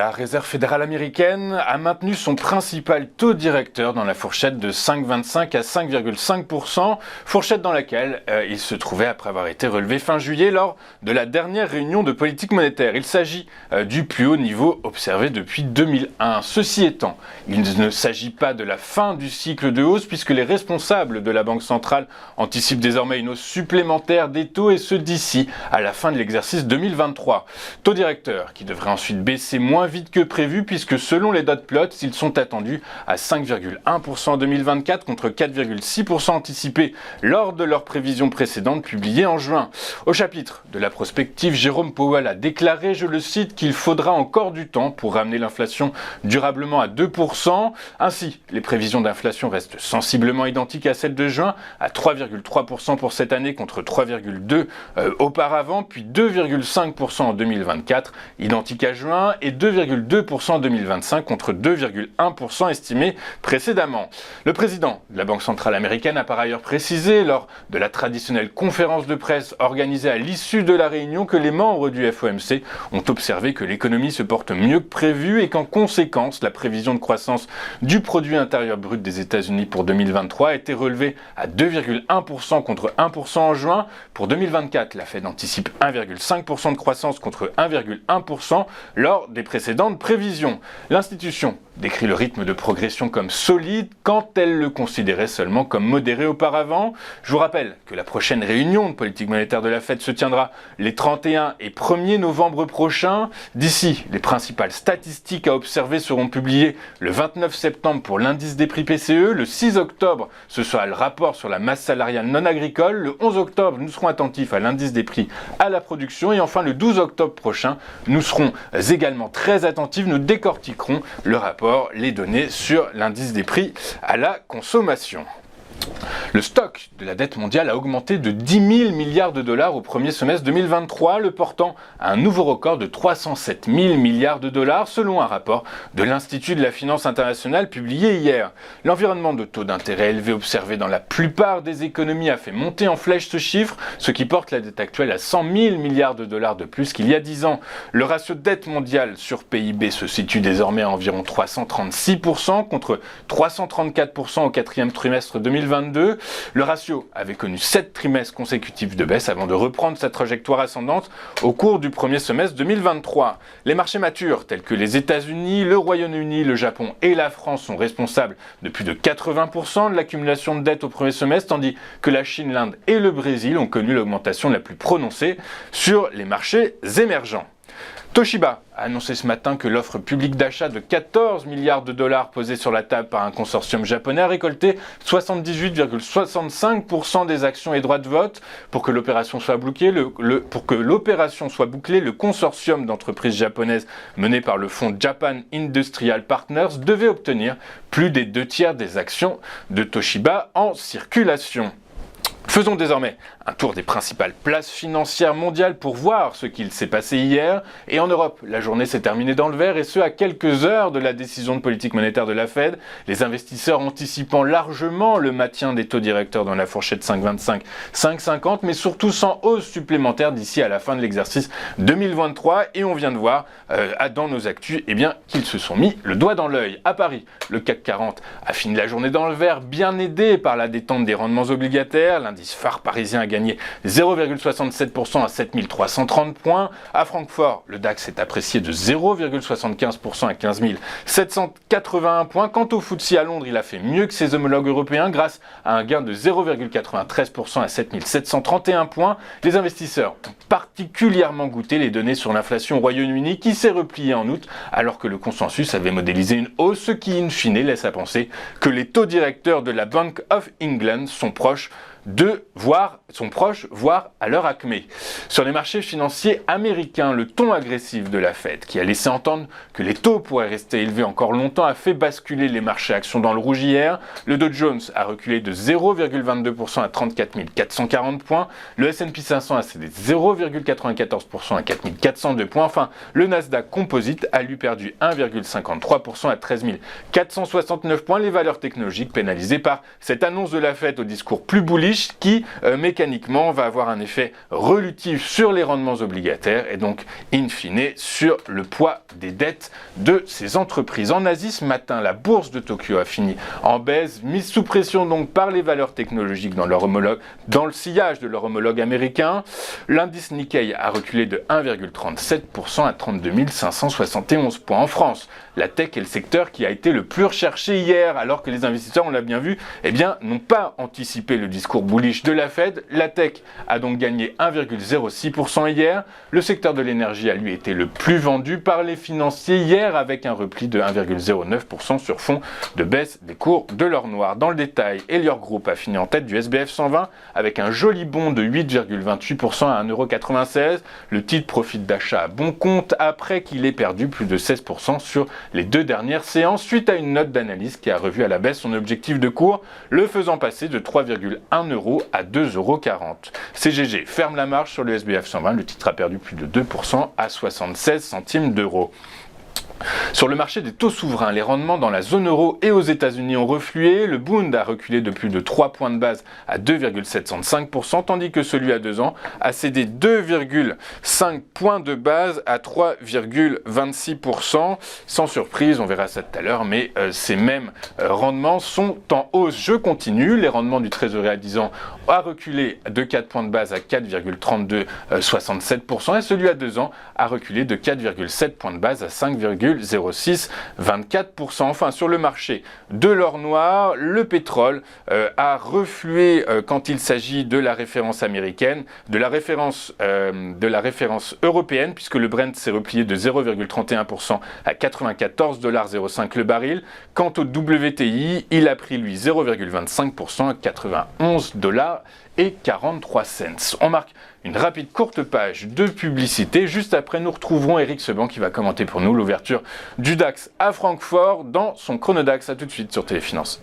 La Réserve fédérale américaine a maintenu son principal taux directeur dans la fourchette de 5,25 à 5,5%, fourchette dans laquelle il se trouvait après avoir été relevé fin juillet lors de la dernière réunion de politique monétaire. Il s'agit du plus haut niveau observé depuis 2001. Ceci étant, il ne s'agit pas de la fin du cycle de hausse puisque les responsables de la Banque centrale anticipent désormais une hausse supplémentaire des taux et ce d'ici à la fin de l'exercice 2023. Taux directeur qui devrait ensuite baisser moins vite que prévu puisque selon les dot plots, ils sont attendus à 5,1% en 2024 contre 4,6% anticipés lors de leur prévision précédente publiée en juin. Au chapitre de la prospective, Jérôme Powell a déclaré, je le cite, qu'il faudra encore du temps pour ramener l'inflation durablement à 2%. Ainsi, les prévisions d'inflation restent sensiblement identiques à celles de juin, à 3,3% pour cette année contre 3,2% auparavant, puis 2,5% en 2024, identique à juin, et 2,2% en 2025 contre 2,1% estimé précédemment. Le président de la Banque centrale américaine a par ailleurs précisé lors de la traditionnelle conférence de presse organisée à l'issue de la réunion que les membres du FOMC ont observé que l'économie se porte mieux que prévu et qu'en conséquence, la prévision de croissance du produit intérieur brut des États-Unis pour 2023 a été relevée à 2,1% contre 1% en juin. Pour 2024, la Fed anticipe 1,5% de croissance contre 1,1% lors des précédentes prévisions. L'institution décrit le rythme de progression comme solide quand elle le considérait seulement comme modéré auparavant. Je vous rappelle que la prochaine réunion de politique monétaire de la Fed se tiendra les 31 et 1er novembre prochains. D'ici, les principales statistiques à observer seront publiées le 29 septembre pour l'indice des prix PCE, le 6 octobre ce sera le rapport sur la masse salariale non agricole, le 11 octobre nous serons attentifs à l'indice des prix à la production et enfin le 12 octobre prochain nous serons également très attentifs, nous décortiquerons le rapport, les données sur l'indice des prix à la consommation. Le stock de la dette mondiale a augmenté de 10 000 milliards de dollars au premier semestre 2023, le portant à un nouveau record de 307 000 milliards de dollars selon un rapport de l'Institut de la finance internationale publié hier. L'environnement de taux d'intérêt élevé observé dans la plupart des économies a fait monter en flèche ce chiffre, ce qui porte la dette actuelle à 100 000 milliards de dollars de plus qu'il y a 10 ans. Le ratio de dette mondiale sur PIB se situe désormais à environ 336% contre 334% au quatrième trimestre 2022. Le ratio avait connu 7 trimestres consécutifs de baisse avant de reprendre sa trajectoire ascendante au cours du premier semestre 2023. Les marchés matures tels que les États-Unis, le Royaume-Uni, le Japon et la France sont responsables de plus de 80% de l'accumulation de dette au premier semestre, tandis que la Chine, l'Inde et le Brésil ont connu l'augmentation la plus prononcée sur les marchés émergents. Toshiba a annoncé ce matin que l'offre publique d'achat de 14 milliards de dollars posée sur la table par un consortium japonais a récolté 78,65% des actions et droits de vote. Pour que l'opération soit bouclée, le consortium d'entreprises japonaises mené par le fonds Japan Industrial Partners devait obtenir plus des 2/3 des actions de Toshiba en circulation. Faisons désormais un tour des principales places financières mondiales pour voir ce qu'il s'est passé hier. Et en Europe, la journée s'est terminée dans le vert et ce à quelques heures de la décision de politique monétaire de la Fed. Les investisseurs anticipant largement le maintien des taux directeurs dans la fourchette 5,25-5,50 mais surtout sans hausse supplémentaire d'ici à la fin de l'exercice 2023. Et on vient de voir dans nos actus qu'ils se sont mis le doigt dans l'œil. À Paris, le CAC 40 a fini la journée dans le vert, bien aidé par la détente des rendements obligataires. L'indice phare parisien a gagné 0,67% à 7330 points. À Francfort, le DAX s'est apprécié de 0,75% à 15 781 points. Quant au FTSE à Londres, il a fait mieux que ses homologues européens grâce à un gain de 0,93% à 7731 points. Les investisseurs ont particulièrement goûté les données sur l'inflation au Royaume-Uni qui s'est repliée en août alors que le consensus avait modélisé une hausse, ce qui in fine laisse à penser que les taux directeurs de la Bank of England sont proches, voire à leur acmé. Sur les marchés financiers américains, le ton agressif de la Fed, qui a laissé entendre que les taux pourraient rester élevés encore longtemps, a fait basculer les marchés actions dans le rouge hier. Le Dow Jones a reculé de 0,22% à 34 440 points. Le S&P 500 a cédé 0,94% à 4 402 points. Enfin, le Nasdaq Composite a lui perdu 1,53% à 13 469 points. Les valeurs technologiques pénalisées par cette annonce de la Fed au discours plus bullish bullish qui mécaniquement va avoir un effet relutif sur les rendements obligataires et donc in fine sur le poids des dettes de ces entreprises. En Asie ce matin, la bourse de Tokyo a fini en baisse, mise sous pression donc par les valeurs technologiques dans le sillage de leur homologue américain. L'indice Nikkei a reculé de 1,37% à 32 571 points. En France, la tech est le secteur qui a été le plus recherché hier, alors que les investisseurs, on l'a bien vu, n'ont pas anticipé le discours bullish de la Fed. La tech a donc gagné 1,06% hier. Le secteur de l'énergie a lui été le plus vendu par les financiers hier, avec un repli de 1,09% sur fond de baisse des cours de l'or noir. Dans le détail, Elior Group a fini en tête du SBF 120 avec un joli bond de 8,28% à 1,96 €. Le titre profite d'achat à bon compte après qu'il ait perdu plus de 16% sur les 2 dernières séances suite à une note d'analyse qui a revu à la baisse son objectif de cours, le faisant passer de 3,1 € à 2,40 €. CGG ferme la marche sur le SBF 120, le titre a perdu plus de 2% à 76 centimes d'euros. Sur le marché des taux souverains, les rendements dans la zone euro et aux États-Unis ont reflué. Le Bund a reculé de plus de 3 points de base à 2,705%, tandis que celui à 2 ans a cédé 2,5 points de base à 3,26%. Sans surprise, on verra ça tout à l'heure, mais ces mêmes rendements sont en hausse. Je continue. Les rendements du Trésorier à 10 ans a reculé de 4 points de base à 4,3267% et celui à 2 ans a reculé de 4,7 points de base à 5,0624%. Enfin, sur le marché de l'or noir, le pétrole a reflué quand il s'agit de la référence américaine, de la référence européenne, puisque le Brent s'est replié de 0,31% à 94,05 $ le baril. Quant au WTI, il a pris lui 0,25% à 91,43 $. On marque une rapide courte page de publicité. Juste après, nous retrouverons Eric Seban qui va commenter pour nous l'ouverture du DAX à Francfort dans son Chronodax. À tout de suite sur Téléfinance.